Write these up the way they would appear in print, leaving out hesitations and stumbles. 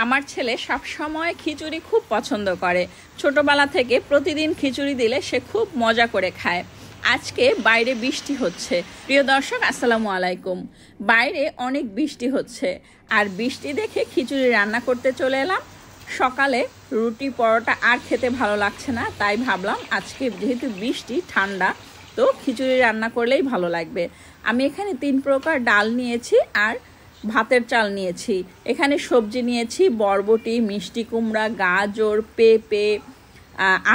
আমার ছেলে সব সময় খিচুড়ি খুব পছন্দ করে। ছোটবেলা থেকে প্রতিদিন খিচুড়ি দিলে সে খুব মজা করে খায়। আজকে বাইরে বৃষ্টি হচ্ছে। প্রিয় দর্শক, আসসালামু আলাইকুম। বাইরে অনেক বৃষ্টি হচ্ছে, আর বৃষ্টি দেখে খিচুড়ি রান্না করতে চলে এলাম। সকালে রুটি পরোটা আর খেতে ভালো লাগছে না, তাই ভাবলাম আজকে যেহেতু বৃষ্টি, ঠান্ডা, তো খিচুড়ি রান্না করলেই ভালো লাগবে। আমি এখানে 3 প্রকার ডাল নিয়েছি আর ভাতের চাল নিয়েছি। এখানে সবজি নিয়েছি বরবটি, মিষ্টি কুমড়া, গাজর, পেঁপে,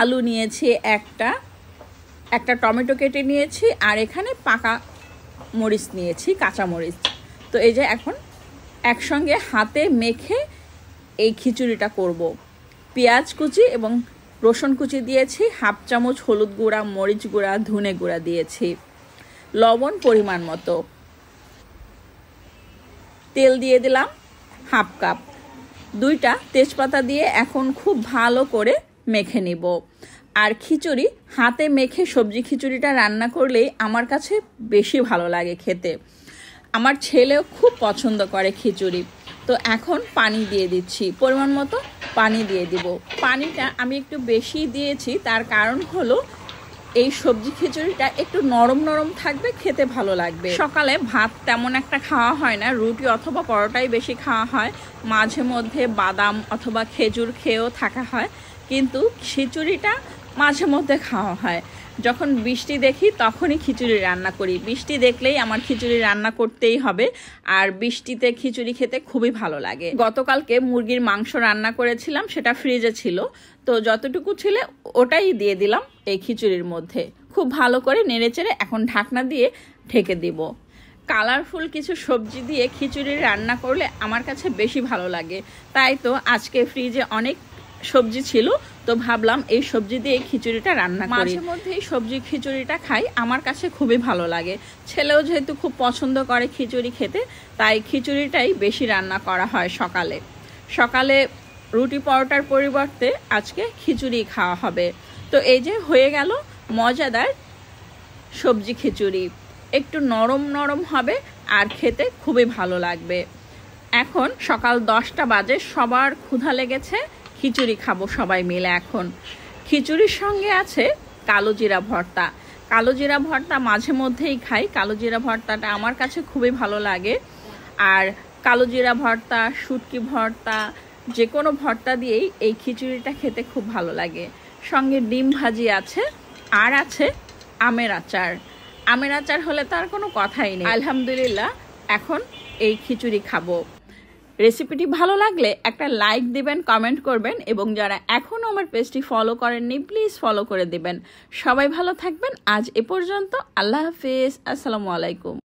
আলু নিয়েছি, একটা টমেটো কেটে নিয়েছি, আর এখানে পাকা মরিচ নিয়েছি, কাঁচা মরিচ। তো এই যে এখন একসঙ্গে হাতে মেখে এই খিচুড়িটা করব। পেঁয়াজ কুচি এবং রসুন কুচি দিয়েছি, 1/2 চামচ হলুদ গুঁড়া, মরিচ গুঁড়া, ধনে গুঁড়া দিয়েছি, লবণ পরিমাণ মতো, তেল দিয়ে দিলাম 1/2 কাপ, 2টা তেজপাতা দিয়ে এখন খুব ভালো করে মেখে নিব। আর খিচুড়ি হাতে মেখে সবজি খিচুড়িটা রান্না করলেই আমার কাছে বেশি ভালো লাগে খেতে। আমার ছেলেও খুব পছন্দ করে খিচুড়ি। তো এখন পানি দিয়ে দিচ্ছি, পরিমাণ মতো পানি দিয়ে দিব। পানিটা আমি একটু বেশি দিয়েছি, তার কারণ হলো এই সবজি খিচুড়িটা একটু নরম নরম থাকবে, খেতে ভালো লাগবে। সকালে ভাত তেমন একটা খাওয়া হয় না, রুটি অথবা পরোটাই বেশি খাওয়া হয়। মাঝে মধ্যে বাদাম অথবা খেজুর খেয়েও থাকা হয়, কিন্তু খিচুড়িটা মাঝে মধ্যে খাওয়া হয়। যখন বৃষ্টি দেখি তখনই খিচুড়ি রান্না করি। বৃষ্টি দেখলেই আমার খিচুড়ি রান্না করতেই হবে, আর বৃষ্টিতে খিচুড়ি খেতে খুবই ভালো লাগে। গতকালকে মুরগির মাংস রান্না করেছিলাম, সেটা ফ্রিজে ছিল, তো যতটুকু ছিল ওটাই দিয়ে দিলাম এই খিচুড়ির মধ্যে। খুব ভালো করে নেড়েচেড়ে এখন ঢাকনা দিয়ে ঢেকে দিব। কালারফুল কিছু সবজি দিয়ে খিচুড়ি রান্না করলে আমার কাছে বেশি ভালো লাগে, তাই তো আজকে ফ্রিজে অনেক সবজি ছিল, তো ভাবলাম এই সবজি দিয়ে খিচুড়িটা রান্না করি। মাঝে মধ্যে এই সবজি খিচুড়িটা খাই, আমার কাছে খুবই ভালো লাগে। ছেলেও যেহেতু খুব পছন্দ করে খিচুড়ি খেতে, তাই খিচুড়িটাই বেশি রান্না করা হয় সকালে। সকালে রুটি পরোটার পরিবর্তে আজকে খিচুড়ি খাওয়া হবে। তো এই যে হয়ে গেল মজাদার সবজি খিচুড়ি। একটু নরম নরম হবে আর খেতে খুবই ভালো লাগবে। এখন সকাল 10টা বাজে, সবার ক্ষুধা লেগেছে, খিচুড়ি খাবো সবাই মিলে। এখন খিচুড়ির সঙ্গে আছে কালো জিরা ভর্তা। কালো জিরা ভর্তা মাঝে মধ্যেই খাই। কালো জিরা ভর্তাটা আমার কাছে খুবই ভালো লাগে। আর কালো জিরা ভর্তা, শুটকি ভর্তা, যে কোনো ভর্তা দিয়েই এই খিচুড়িটা খেতে খুব ভালো লাগে। সঙ্গে ডিম ভাজি আছে, আর আছে আমের আচার। আমের আচার হলে তার কোনো কথাই নেই। আলহামদুলিল্লাহ, এখন এই খিচুড়ি খাবো। রেসিপিটি ভালো লাগলে একটা লাইক দিবেন, কমেন্ট করবেন, এবং যারা এখনও আমার পেজটি ফলো করেননি প্লিজ ফলো করে দিবেন। সবাই ভালো থাকবেন। আজ এ পর্যন্ত। আল্লাহ হাফেজ। আসসালামু আলাইকুম।